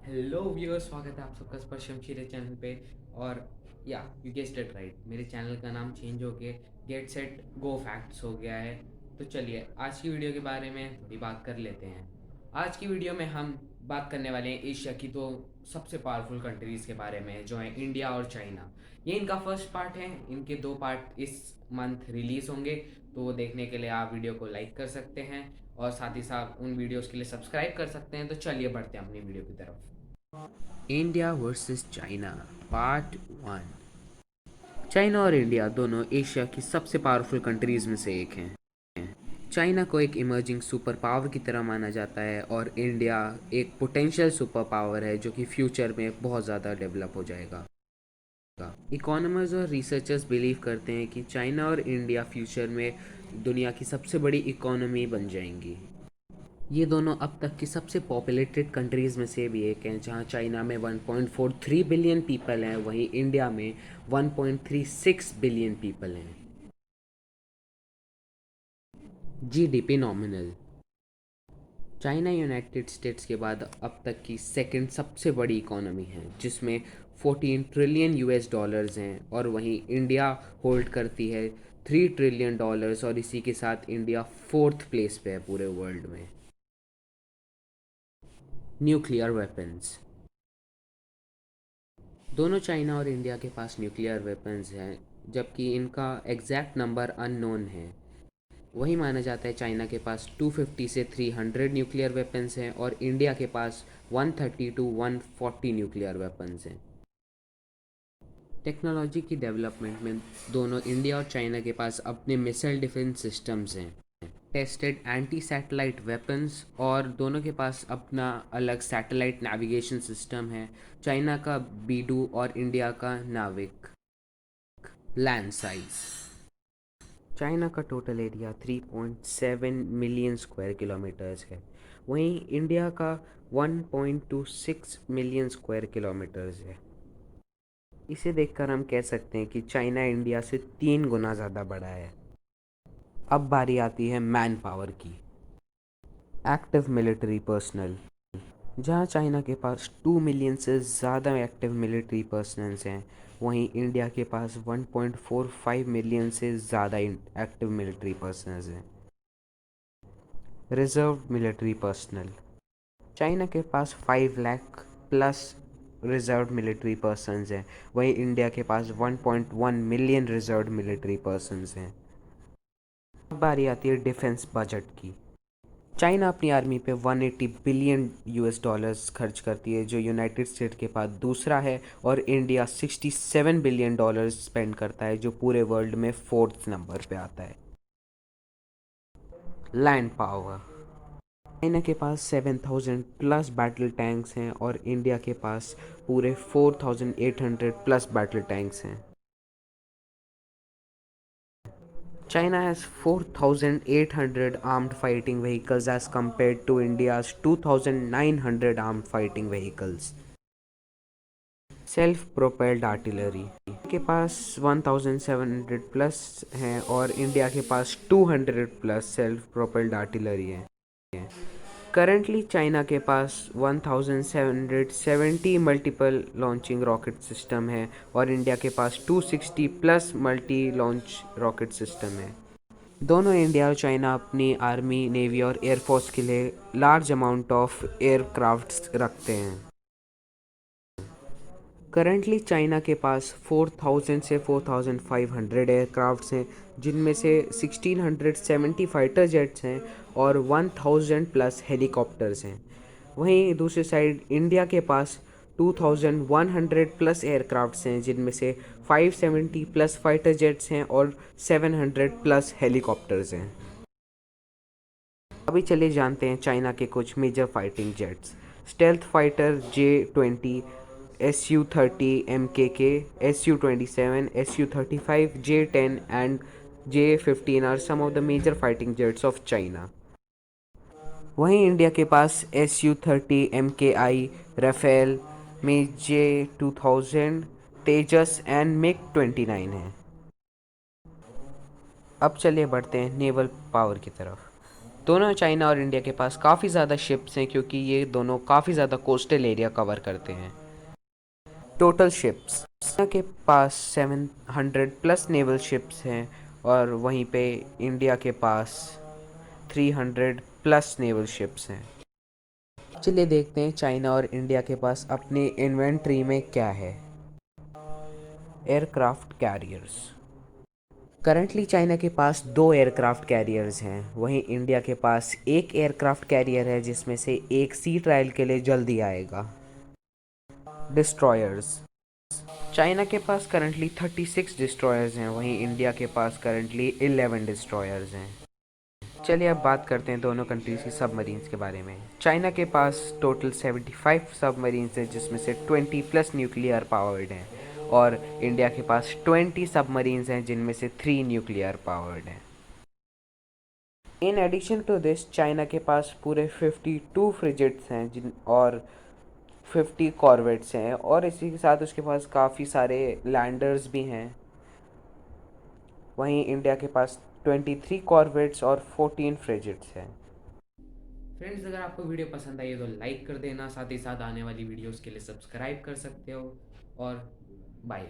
Hello viewers, स्वागत है आप सबका स्पर्शम शीरे चैनल पे। और या यू गेस्ड इट राइट, मेरे चैनल का नाम चेंज हो के गेट सेट गो फैक्ट्स हो गया है। तो चलिए आज की वीडियो के बारे में थोड़ी बात कर लेते हैं। आज की वीडियो में हम बात करने वाले हैं एशिया की दो सबसे पावरफुल कंट्रीज़ के बारे में, जो हैं इंडिया और चाइना। ये इनका फर्स्ट पार्ट है, इनके दो पार्ट इस मंथ रिलीज़ होंगे। तो वो देखने के लिए आप वीडियो को लाइक कर सकते हैं और साथ ही साथ उन वीडियोस के लिए सब्सक्राइब कर सकते हैं। तो चलिए बढ़ते हैं अपनी वीडियो की तरफ। India versus China part one. China और इंडिया दोनों एशिया की सबसे पावरफुल कंट्रीज में से एक हैं। चाइना को एक इमर्जिंग सुपर पावर की तरह माना जाता है और इंडिया एक पोटेंशियल सुपर पावर है जो कि फ्यूचर में बहुत ज़्यादा डेवलप हो जाएगा। इकोनॉमर्स और रिसर्चर्स बिलीव करते हैं कि चाइना और इंडिया फ्यूचर में दुनिया की सबसे बड़ी इकोनॉमी बन जाएंगी। ये दोनों अब तक की सबसे पॉपुलेटेड कंट्रीज़ में से भी एक हैं, जहाँ चाइना में 1.43 बिलियन पीपल हैं, वहीं इंडिया में 1.36 बिलियन पीपल हैं। GDP nominal. China United states के बाद अब तक की सेकंड सबसे बड़ी इकोनॉमी है, जिसमें 14 ट्रिलियन यूएस डॉलर्स हैं, और वहीं इंडिया होल्ड करती है 3 ट्रिलियन डॉलर्स, और इसी के साथ इंडिया फोर्थ प्लेस पे है पूरे वर्ल्ड में। Nuclear weapons. दोनों चाइना और इंडिया के पास न्यूक्लियर वेपन्स हैं, जबकि इनका एग्जैक्ट नंबर अननोन है। वही माना जाता है चाइना के पास 250 से 300 न्यूक्लियर वेपन्स हैं और इंडिया के पास 130 टू 140 न्यूक्लियर वेपन्स हैं। टेक्नोलॉजी की डेवलपमेंट में दोनों इंडिया और चाइना के पास अपने मिसाइल डिफेंस सिस्टम्स हैं, टेस्टेड एंटी सैटेलाइट वेपन्स, और दोनों के पास अपना अलग सैटेलाइट नेविगेशन सिस्टम है। चाइना का बीडू और इंडिया का नाविक। Land size. चाइना का total area 3.7 million square kilometres है, वहीं इंडिया का 1.26 मिलियन स्क्वायर किलोमीटर्स है। इसे देखकर हम कह सकते हैं कि चाइना इंडिया से 3 गुना ज़्यादा बड़ा है। अब बारी आती है मैन पावर की। Active military personnel. जहां चाइना के पास 2 मिलियन से ज़्यादा एक्टिव मिलिट्री पर्सनल्स हैं, वहीं इंडिया के पास 1.45 मिलियन से ज़्यादा एक्टिव मिलिट्री पर्सनल्स हैं। Reserve military personnel. चाइना के पास 5 lakh plus reserve military personnels हैं, वहीं इंडिया के पास 1.1 मिलियन रिजर्व मिलिट्री पर्सनल्स हैं। अब बारी आती है डिफेंस बजट की। चाइना अपनी आर्मी पे 180 बिलियन यूएस डॉलर्स खर्च करती है, जो यूनाइटेड स्टेट के बाद दूसरा है, और इंडिया 67 बिलियन डॉलर्स स्पेंड करता है, जो पूरे वर्ल्ड में फोर्थ नंबर पे आता है। Land power. चाइना के पास 7,000 प्लस बैटल टैंक्स हैं और इंडिया के पास पूरे 4,800 प्लस बैटल टैंक्स हैं। China has 4,800 armed fighting vehicles as compared to India's 2,900 armed fighting vehicles. Self propelled artillery के पास 1,700 प्लस हैं और इंडिया के पास 200 प्लस सेल्फ प्रोपेल्ड आर्टिलरी है। करंटली चाइना के पास 1770 मल्टीपल लॉन्चिंग रॉकेट सिस्टम है और इंडिया के पास 260 plus multi launch rocket system है। दोनों इंडिया और चाइना अपनी आर्मी, नेवी और एयरफोर्स के लिए लार्ज अमाउंट ऑफ एयरक्राफ्ट्स रखते हैं। करंटली चाइना के पास 4,000 से 4,500 एयरक्राफ्ट्स हैं, जिनमें से 1,670 फाइटर जेट्स हैं और 1,000 प्लस हेलीकॉप्टर्स हैं। वहीं दूसरी साइड इंडिया के पास 2,100 प्लस एयरक्राफ्ट्स हैं, जिनमें से 570 प्लस फाइटर जेट्स हैं और 700 प्लस हेलीकॉप्टर्स हैं। अभी चलिए जानते हैं चाइना के कुछ major fighting jets. Stealth fighter J-20, Su-30 MKK, Su-27, Su-35, J-10 and J-15 are some of the major fighting jets of China. वहीं इंडिया के पास Su-30 MKI, राफेल, में J-2000, तेजस एंड MiG-29 है। अब चलिए बढ़ते हैं नेवल पावर की तरफ। दोनों चाइना और इंडिया के पास काफ़ी ज़्यादा शिप्स हैं क्योंकि ये दोनों काफ़ी ज़्यादा कोस्टल एरिया कवर करते हैं। टोटल शिप्स, चाइना के पास 700 प्लस नेवल शिप्स हैं और वहीं पे इंडिया के पास 300 प्लस नेवल शिप्स हैं। चलिए देखते हैं चाइना और इंडिया के पास अपनी इन्वेंट्री में क्या है। एयरक्राफ्ट कैरियर्स, करंटली चाइना के पास 2 एयरक्राफ्ट कैरियर्स हैं, वहीं इंडिया के पास एक एयरक्राफ्ट कैरियर है जिसमें से एक सी ट्रायल के लिए जल्दी आएगा। डिस्ट्रॉयर्स, चाइना के पास करंटली 36 डिस्ट्रॉयर्स हैं, वहीं इंडिया के पास करंटली 11 डिस्ट्रॉयर्स हैं। चलिए अब बात करते हैं दोनों कंट्रीज़ की सबमरीन्स के बारे में। चाइना के पास टोटल 75 सबमरीन्स हैं जिसमें से 20 प्लस न्यूक्लियर पावर्ड हैं और इंडिया के पास 20 सबमरीन्स हैं जिनमें से 3 न्यूक्लियर पावर्ड हैं। In addition to this China के पास पूरे 52 फ्रिगेट्स हैं और 50 कॉर्वेट्स हैं और इसी के साथ उसके पास काफ़ी सारे लैंडर्स भी हैं। वहीं इंडिया के पास 23 कॉर्वेट्स और 14 फ्रिगेट्स हैं। फ्रेंड्स, अगर आपको वीडियो पसंद आई है तो लाइक कर देना, साथ ही साथ आने वाली वीडियोस के लिए सब्सक्राइब कर सकते हो और बाय।